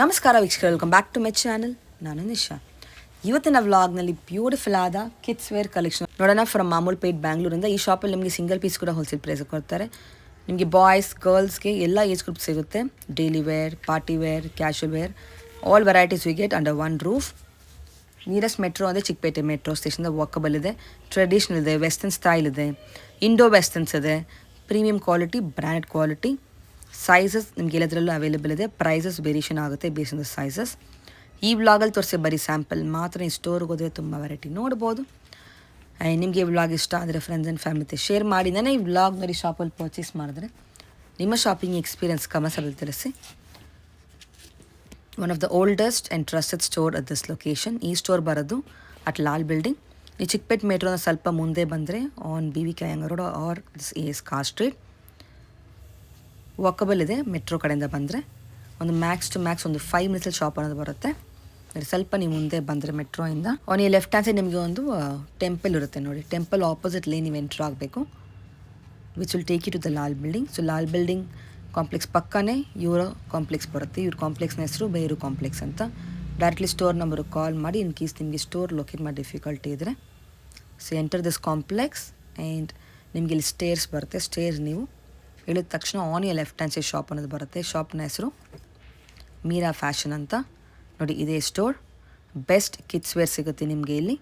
ನಮಸ್ಕಾರ ವೀಕ್ಷಕರು, welcome back to my channel. ನಾನು ನಿಶಾ. ಇವತ್ತಿನ ವ್ಲಾಗ್ನಲ್ಲಿ ಬ್ಯೂಟಿಫುಲ್ ಆದ ಕಿಡ್ಸ್ ವೇರ್ ಕಲೆಕ್ಷನ್ ನೋಡೋಣ. ಫ್ರಮ್ ಮಾಮೂಲ್ ಪೇಟ್ ಬ್ಯಾಂಗ್ಳೂರಿಂದ. ಈ ಶಾಪಲ್ಲಿ ನಿಮಗೆ ಸಿಂಗಲ್ ಪೀಸ್ ಕೂಡ ಹೋಲ್ಸೇಲ್ ಪ್ರೈಸ್ ಕೊಡ್ತಾರೆ. ನಿಮಗೆ ಬಾಯ್ಸ್ ಗರ್ಲ್ಸ್ಗೆ ಎಲ್ಲ ಏಜ್ ಗ್ರೂಪ್ ಸಿಗುತ್ತೆ. Daily wear, party wear, casual wear, all varieties we get under one roof. Nearest metro ಅಂದರೆ ಚಿಕ್ಕಪೇಟೆ ಮೆಟ್ರೋ ಸ್ಟೇಷನ್ ವಾಕಬಲ್ ಇದೆ. ಟ್ರೆಡಿಷ್ನಲ್ ಇದೆ, ವೆಸ್ಟರ್ನ್ ಸ್ಟೈಲ್ ಇದೆ, ಇಂಡೋ ವೆಸ್ಟರ್ನ್ಸ್ ಇದೆ, premium quality, branded quality. Sizes ನಿಮ್ಗೆ ಎಲ್ಲದರಲ್ಲೂ ಅವೈಲೇಬಲ್ ಇದೆ. Prices variation ಆಗುತ್ತೆ base on the sizes. ಈ ವ್ಲಾಗಲ್ಲಿ ತೋರಿಸಿ ಬರೀ ಸ್ಯಾಂಪಲ್ ಮಾತ್ರ. ಈ ಸ್ಟೋರ್ಗೆ ಹೋದರೆ ತುಂಬ ವೆರೈಟಿ ನೋಡ್ಬೋದು. ನಿಮಗೆ ಈ ವ್ಲಾಗ್ ಇಷ್ಟ ಆದರೆ ಫ್ರೆಂಡ್ಸ್ ಆ್ಯಂಡ್ ಫ್ಯಾಮಿಲಿ ಜೊತೆ ಶೇರ್ ಮಾಡಿ. ನಾನು ಈ ವ್ಲಾಗ್ನಲ್ಲಿ ಶಾಪಲ್ಲಿ ಪರ್ಚೇಸ್ ಮಾಡಿದ್ರೆ ನಿಮ್ಮ ಶಾಪಿಂಗ್ ಎಕ್ಸ್ಪೀರಿಯನ್ಸ್ ಕಮೆಂಟ್ಸಲ್ಲಿ ತಿಳಿಸಿ. One of the oldest and trusted store at this location. ಈ ಸ್ಟೋರ್ ಬರೋದು ಅಟ್ ಲಾಲ್ ಬಿಲ್ಡಿಂಗ್. ಈ ಚಿಕ್ಕಪೇಟ್ ಮೆಟ್ರೋನ ಸ್ವಲ್ಪ ಮುಂದೆ ಬಂದರೆ on BV Kayyanga road or this AS car street walkable ಇದೆ. ಮೆಟ್ರೋ ಕಡೆಯಿಂದ ಬಂದರೆ ಒಂದು ಮ್ಯಾಕ್ಸ್ ಟು ಮ್ಯಾಕ್ಸ್ ಒಂದು 5 ಮಿನಿಟ್ಸಲ್ಲಿ ಶಾಪ್ ಅನ್ನೋದು ಬರುತ್ತೆ. ಸ್ವಲ್ಪ ನೀವು ಮುಂದೆ ಬಂದರೆ ಮೆಟ್ರೋಯಿಂದ ಆನ್ ಈ ಲೆಫ್ಟ್ ಹ್ಯಾಂಡ್ ಸೈಡ್ ನಿಮಗೆ ಒಂದು ಟೆಂಪಲ್ ಇರುತ್ತೆ ನೋಡಿ. ಟೆಂಪಲ್ ಆಪೋಸಿಟ್ ಲೈನ್ ನೀವು ಎಂಟ್ರ್ ಆಗಬೇಕು, which will take you to the Lal building. So Lal building complex ಪಕ್ಕನೇ ಇವರ ಕಾಂಪ್ಲೆಕ್ಸ್ ಬರುತ್ತೆ. ಇವ್ರ ಕಾಂಪ್ಲೆಕ್ಸ್ನ ಹೆಸರು ಬೇರು ಕಾಂಪ್ಲೆಕ್ಸ್ ಅಂತ. ಡೈರೆಕ್ಟ್ಲಿ ಸ್ಟೋರ್ ನಂಬರ್ಗೆ ಕಾಲ್ ಮಾಡಿ ಇನ್ ಕೇಸ್ ನಿಮಗೆ ಸ್ಟೋರ್ ಲೊಕೇಟ್ ಮಾಡಿ ಡಿಫಿಕಲ್ಟಿ ಇದ್ದರೆ. So enter this complex and ನಿಮಗೆ ಇಲ್ಲಿ ಸ್ಟೇರ್ಸ್ ಬರುತ್ತೆ. ಸ್ಟೇರ್ಸ್ ನೀವು ಹೇಳಿದ ತಕ್ಷಣ on your left hand side shop ಅನ್ನೋದು ಬರುತ್ತೆ. ಶಾಪ್ನ ಹೆಸರು ಮೀರಾ ಫ್ಯಾಷನ್ ಅಂತ ನೋಡಿ. ಇದೇ ಸ್ಟೋರ್. ಬೆಸ್ಟ್ ಕಿಡ್ಸ್ ವೇರ್ ಸಿಗುತ್ತೆ ನಿಮಗೆ ಇಲ್ಲಿ.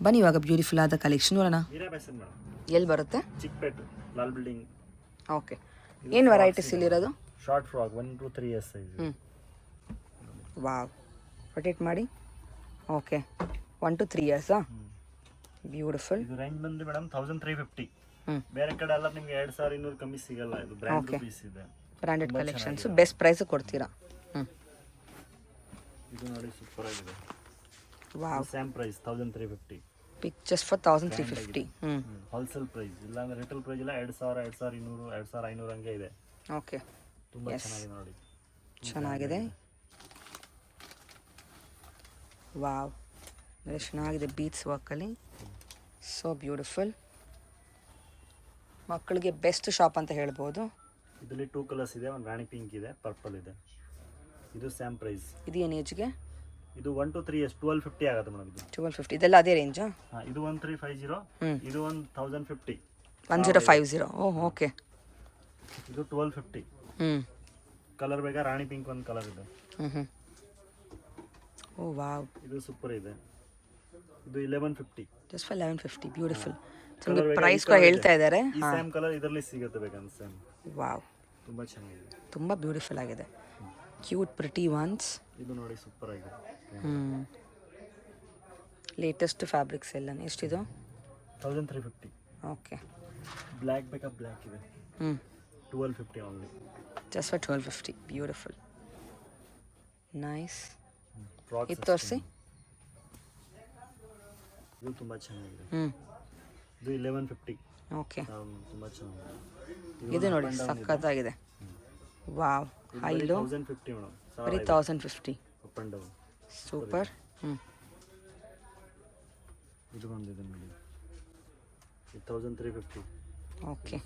ಬನ್ನಿ ಇವಾಗ ಬ್ಯೂಟಿಫುಲ್ ಆದ ಕಲೆಕ್ಷನ್ ನೋಡೋಣ. ಎಲ್ಲಿ ಬರುತ್ತೆ? ಚಿಕ್ಕಪೇಟೆ ಲಾಲ್ ಬಿಲ್ಡಿಂಗ್. ಓಕೆ, ಏನು ವೆರೈಟೀಸ್ ಇಲ್ಲಿರೋದು? Short frock 1 to 3 years size. Wow, rotate ಮಾಡಿ. Okay, 1 to 3 years. ಬ್ಯೂಟಿಫುಲ್. ಇದು ರೇಂಜ್ ಬಂದು ಮೇಡಮ್ 1350. ಬೇರೆ ಕಡೆ ಎಲ್ಲ ನಿಮಗೆ 2200 ಕಮ್ಮಿ ಸಿಗಲ್ಲ. ಇದು ಬ್ರ್ಯಾಂಡ್ ಪೀಸ್ ಇದೆ, ಬ್ರಾಂಡೆಡ್ ಕಲೆಕ್ಷನ್ಸ್. ಬೆಸ್ಟ್ ಪ್ರೈಸ್ ಕೊಡ್ತೀರಾ? ಇದು ನೋಡಿ ಸೂಪರ್ ಆಗಿದೆ. Wow, same price 1350. Pictures for 1350. Wholesale price, ಇಲ್ಲ ಅಂದ್ರೆ ರಿಟೇಲ್ ಪ್ರೈಸ್ ಇಲ್ಲ. 2000, 2200, 2500 ಹಂಗೆ ಇದೆ. ಓಕೆ, ತುಂಬಾ ಚೆನ್ನಾಗಿದೆ ನೋಡಿ. ಚೆನ್ನಾಗಿದೆ. ವಾವ್, very ಚೆನ್ನಾಗಿದೆ. ಬೀಟ್ಸ್ ವರ್ಕಲ್ಲಿ ಸೋ ಬ್ಯೂಟಿಫುಲ್. ಮಕ್ಕಳಿಗೆ ಬೆಸ್ಟ್ ಶಾಪ್ ಅಂತ ಹೇಳ್ಬೋದು. ಇದರಲ್ಲಿ 2 ಕಲರ್ಸ್ ಇದೆ. ಒಂದು ರಾಣಿ ಪಿಂಕ್ ಇದೆ, ಪರ್ಪಲ್ ಇದೆ. ಇದು ಸೇಮ್ ಪ್ರೈಸ್. ಇದು ಏನು ಏಜ್ಗೆ? ಇದು 1 to 3 years 1250 ಆಗುತ್ತೆ ಮೇಡಮ್. ಇದು 1250. ಇದೆಲ್ಲ ಅದೇ ರೇಂಜಾ? ಇದು 1350. ಇದು 1050. 1050. ಓಹ್, ಓಕೆ. ಇದು 1250. ಕಲರ್ ಬೇಕಾ? ರಾಣಿ ಪಿಂಕ್ ಒಂದು ಕಲರ್ ಇದೆ. ಓ ವಾವ್, ಇದು ಸೂಪರ್ ಇದೆ. ಇದು 1150. Just for 1150. ಬ್ಯೂಟಿಫುಲ್. ನಿಮಗೆ ಪ್ರೈಸ್ ಕೂಡ ಹೇಳ್ತಾ ಇದ್ದಾರೆ. ಈ ಸೇಮ್ ಕಲರ್ ಇದರಲ್ಲಿ ಸಿಗುತ್ತೆ ಬೇಕಂತ ಸೇಮ್. ವಾವ್, ತುಂಬಾ ಚೆನ್ನಾಗಿದೆ. ತುಂಬ ಬ್ಯೂಟಿಫುಲ್ ಆಗಿದೆ. Cute pretty ones. ಇದು ನೋಡಿ ಸೂಪರ್ ಆಗಿದೆ. ಲೇಟೆಸ್ಟ್ ಫ್ಯಾಬ್ರಿಕ್ಸ್ ಎಲ್ಲ. ಎಷ್ಟಿದು? 1350. ಓಕೆ. ಬ್ಲ್ಯಾಕ್ ಬೇಕಾ? ಬ್ಲ್ಯಾಕ್ ಇದೆ. 1250 only. Just for 1250. Beautiful, nice. Frock ಇದು ತೋರಿಸಿ. ಇದು ತುಂಬಾ ಚೆನ್ನಾಗಿದೆ. ಇದು 1150. ಓಕೆ, ತುಂಬಾ ಚೆನ್ನಾಗಿದೆ. ಇದು ನೋಡಿ ಸಖತ್ತಾಗಿದೆ. Wow, high low 1050 madam. ಬರೀ 1050. Up and down super. ಇದು ಬಂದಿದೆ ನೋಡಿ 1350. ಓಕೆ,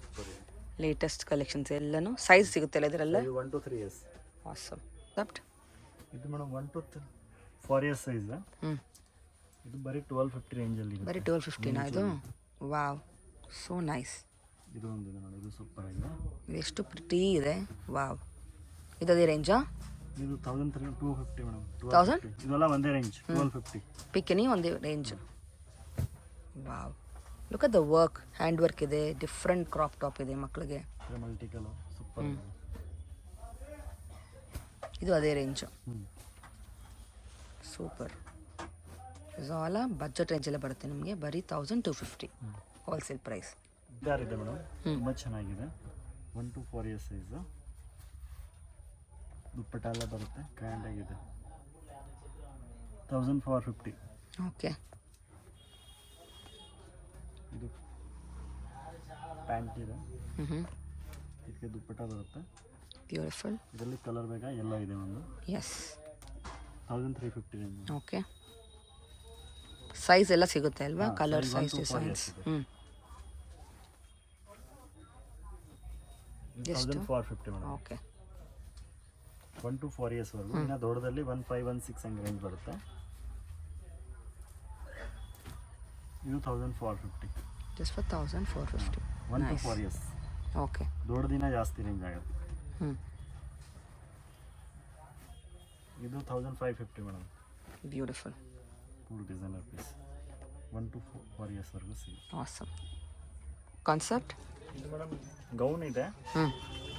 ಲೇಟೆಸ್ಟ್ ಕಲೆಕ್ಷನ್ಸ್ ಎಲ್ಲನೂ. ಸೈಜ್ ಸಿಗುತ್ತಲ್ಲ ಇದರಲ್ಲ? 1 to 3 years. ಆಸಮ್. ದಟ್ ಇದು ಮೇಡಮ್ 1 to 4 years ಸೈಜ್. ಇದು ಬರೀ 1250 ರೇಂಜ್ ಅಲ್ಲಿ ಇದೆ. ಬರೀ 1250ನಾ ಇದು? Wow, so nice. ಇದು ಒಂದಿದೆ ನೋಡಿ, ಇದು ಸೂಪರ್ ಆಗಿದೆ. ಇದು ಎಷ್ಟು ಪ್ರಿಟಿ ಇದೆ. ವಾವ್, ಇದು ಅದೇ ರೇಂಜಾ? ಇದು 1250 ಮೇಡಮ್. 1000? ಇದೆಲ್ಲ ಒಂದೇ ರೇಂಜ್ 1250. ಪಿಕ್ಕಿನಿ ಒಂದೇ range. Wow, look at the work. Hand work ಇದೆ. ಡಿಫ್ರೆಂಟ್ ಕ್ರಾಪ್ ಟಾಪ್ ಇದೆ ಮಕ್ಕಳಿಗೆ. Multi colour super. ಇದು ಅದೇ ರೇಂಜ್. ಸೂಪರ್. ಇದು ಆಲ್ ಬಜೆಟ್ ರೇಂಜಲ್ಲೇ ಬರುತ್ತೆ ನಿಮಗೆ. ಬರೀ 1250 ಹೋಲ್ಸೇಲ್ ಪ್ರೈಸ್. ಇದಾರಿದೆ ಮೇಡಮ್, ತುಂಬ ಚೆನ್ನಾಗಿದೆ. 1 to 4 years ಸೈಜ್. ದುಪ್ಪಟ್ಟ ಎಲ್ಲ ಬರುತ್ತೆ, ಗ್ರ್ಯಾಂಡ್ ಆಗಿದೆ. 1450. ಓಕೆ. ಇದು ಪ್ಯಾಂಟ್ ಇದೆ. ಇದಕ್ಕೆ ದುಪ್ಪಟ್ಟ ಬರುತ್ತೆ. ಬ್ಯೂಟಿಫುಲ್. ಇದರಲ್ಲಿ ಕಲರ್ ಬೇಕಾ? ಎಲ್ಲ ಇದೆ ಒಂದು. ಎಸ್. 1350 ರೇಂಜ್. ಓಕೆ. ಸೈಜ್ ಎಲ್ಲ ಸಿಗುತ್ತೆ ಅಲ್ವಾ? Colour, size, designs. 1450 madam. Okay. 1 to 4 ಇಯರ್ಸ್ವರೆಗೂ. ಇನ್ನು ದೊಡ್ಡದಲ್ಲಿ 1516 ಹಂಗೆ ರೇಂಜ್ ಬರುತ್ತೆ. ಇದು 1450. Just for 1450. 1 to 4 years. Okay. ದೊಡ್ಡದಿನ ಜಾಸ್ತಿ ರೇಂಜ್ ಆಗುತ್ತೆ. ಇದು 1550 madam. Beautiful. Full designer piece. 1 to 4 ಇಯರ್ಸ್ವರೆಗೂ ಸಿಗುತ್ತೆ. ಆಸಮ್. ಕಾನ್ಸೆಪ್ಟ್ ಇದು ಮೇಡಮ್ ಗೌನ್ ಇದೆ.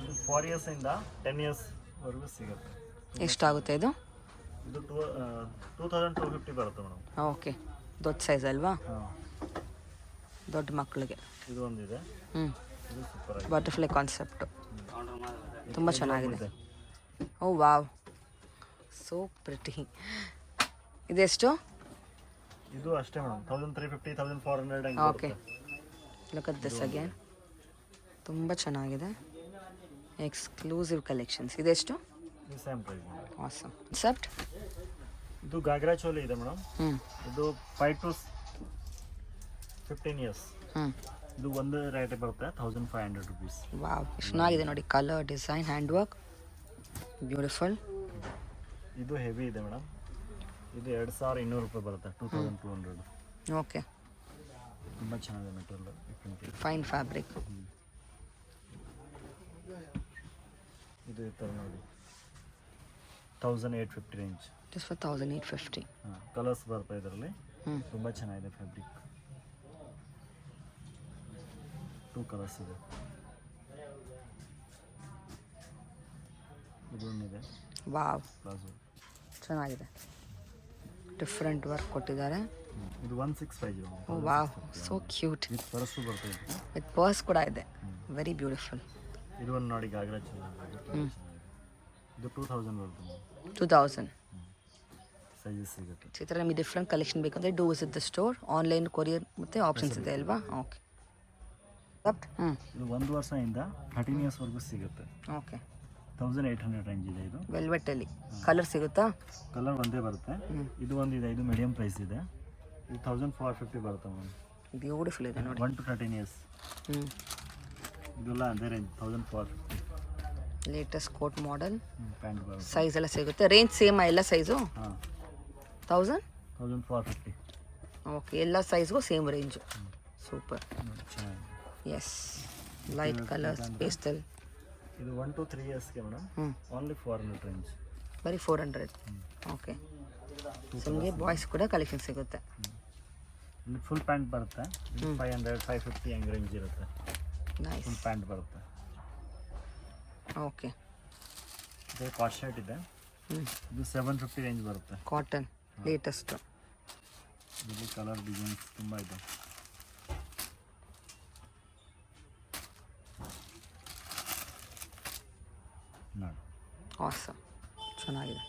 ಇದು 4 ಇಯರ್ಸಿಂದ 10 ಇಯರ್ಸ್ವರೆಗೂ ಸಿಗುತ್ತೆ. ಎಷ್ಟಾಗುತ್ತೆ ಇದು? ಇದು 2250 ಬರುತ್ತೆ ಮೇಡಮ್. ಓಕೆ. ದೊಡ್ಡ ಸೈಜ್ ಅಲ್ವಾ? ಹಾಂ, ದೊಡ್ಡ ಮಕ್ಕಳಿಗೆ. ಇದು ಒಂದಿದೆ. ಇದು ಸೂಪರ್ ಆಗಿದೆ. ಬಟರ್ಫ್ಲೈ ಕಾನ್ಸೆಪ್ಟು ತುಂಬ ಚೆನ್ನಾಗಿದೆ. Oh wow, so pretty. ಇದೆಷ್ಟು? ಇದು ಅಷ್ಟೇ ಮೇಡಮ್, 1350 1400 ಹಂಗೆ ಓಕೆ. ಬರುತ್ತೆ. Look at this again. ತುಂಬ ಚೆನ್ನಾಗಿದೆ. Exclusive collections. ಇದೆಷ್ಟು? ಇದು same price madam. Awesome. Concept ಇದು ಗಾಗ್ರಾ ಚೋಲಿ ಇದೆ ಮೇಡಮ್. ಇದು 5 to 15 ಇಯರ್ಸ್. ಇದು ಒಂದು ರೇಟ್ ಬರುತ್ತೆ 1500 ರುಪೀಸ್. ವಾವ್, ಎಷ್ಟು ಚೆನ್ನಾಗಿದೆ ನೋಡಿ. Colour, design, hand work, beautiful. ಇದು ಹೆವಿ ಇದೆ ಮೇಡಮ್. ಇದು 2200 ರೂಪಾಯಿ ಬರುತ್ತೆ. 2200. ಓಕೆ. ತುಂಬ ಚೆನ್ನಾಗಿದೆ ಮೆಟೀರಿಯಲ್. Fine fabric. ಇದು ಈ ಥರ ನೋಡಿ 1850 ರೇಂಜ್. Just for 1850. ಹಾಂ, ಕಲರ್ಸ್ ಬರ್ತಾ ಇದರಲ್ಲಿ. ತುಂಬ ಚೆನ್ನಾಗಿದೆ ಫ್ಯಾಬ್ರಿಕ್. 2 ಕಲರ್ಸ್ ಇದೆ. ಇದೊಂದಿದೆ ವಾವ್, ಪ್ಲಾಜೋ. ಚೆನ್ನಾಗಿದೆ. ಡಿಫ್ರೆಂಟ್ ವರ್ಕ್ ಕೊಟ್ಟಿದ್ದಾರೆ. ಇದು 165. Oh wow, so cute. With purse ಬರ್ತಾ ಇದೆ. ವಿತ್ ಪರ್ಸ್ ಕೂಡ ಇದೆ. Very beautiful. ಇದು ಒಂದು ನೋಡಿ ಗಾಗ್ರಾ ಚೋಲಿ. ಇದು 2000 ಬರುತ್ತೆ. 2000 ಸೈಜಸ್ ಸಿಗುತ್ತೆ. ಈ ಥರ ನಿಮಗೆ ಡಿಫ್ರೆಂಟ್ ಕಲೆಕ್ಷನ್ ಬೇಕಂದರೆ do visit the store. Online courier ಮತ್ತು ಆಪ್ಷನ್ಸ್ ಇದೆ ಅಲ್ವಾ? ಓಕೆ. ಇದು 1 ವರ್ಷದಿಂದ 13 ಇಯರ್ಸ್ವರೆಗೂ ಸಿಗುತ್ತೆ. ಓಕೆ. 1800 ರೇಂಜ್ ಇದೆ. ಇದು ವೆಲ್ವೆಟಲ್ಲಿ ಕಲರ್ ಸಿಗುತ್ತಾ? ಕಲರ್ ಒಂದೇ ಬರುತ್ತೆ. ಇದು ಒಂದಿದೆ, ಇದು ಮೀಡಿಯಂ ಪ್ರೈಸ್ ಇದೆ. ಇದು 1450 ಬರುತ್ತೆ ಮೇಡಮ್. ಬ್ಯೂಟಿಫುಲ್ ಇದೆ ನೋಡಿ. 1 to 13 ಇಯರ್ಸ್. ಇದೆಲ್ಲ ಅದೇ range 1450. Latest coat model. Pant ಬರುತ್ತೆ. ಸೈಜ್ ಎಲ್ಲ ಸಿಗುತ್ತೆ. ರೇಂಜ್ ಸೇಮಾ ಎಲ್ಲ ಸೈಜು? ಹಾಂ, 1450. ಓಕೆ, ಎಲ್ಲ ಸೈಜ್ಗೂ ಸೇಮ್ ರೇಂಜು. ಸೂಪರ್. ಚೆನ್ನಾಗಿದೆ. Yes, light colours, pastel. ಇದು 1 to 3 ಇಯರ್ಸ್ಗೆ ಮೇಡಮ್. Only 400 range. ಬರೀ 400. ಓಕೆ. ಸೊ ನಿಮಗೆ ಬಾಯ್ಸ್ ಕೂಡ ಕಲೆಕ್ಷನ್ ಸಿಗುತ್ತೆ. ಫುಲ್ ಪ್ಯಾಂಟ್ ಬರುತ್ತೆ. 500 550 ಹಂಗೆ ರೇಂಜ್ ಇರುತ್ತೆ. ನೈಸ್. ಫುಲ್ ಪ್ಯಾಂಟ್ ಬರುತ್ತೆ. ಓಕೆ. ಇದು ಕಾಟ್ ಶರ್ಟ್ ಇದೆ. ಇದು 750 ರೇಂಜ್ ಬರುತ್ತೆ. Cotton latest. ಇದರಲ್ಲಿ ಕಲರ್ ಡಿಸೈನ್ಸ್ ತುಂಬ ಇದೆ. ನೋಡಿ, ಆಸಮ್, ಚೆನ್ನಾಗಿದೆ.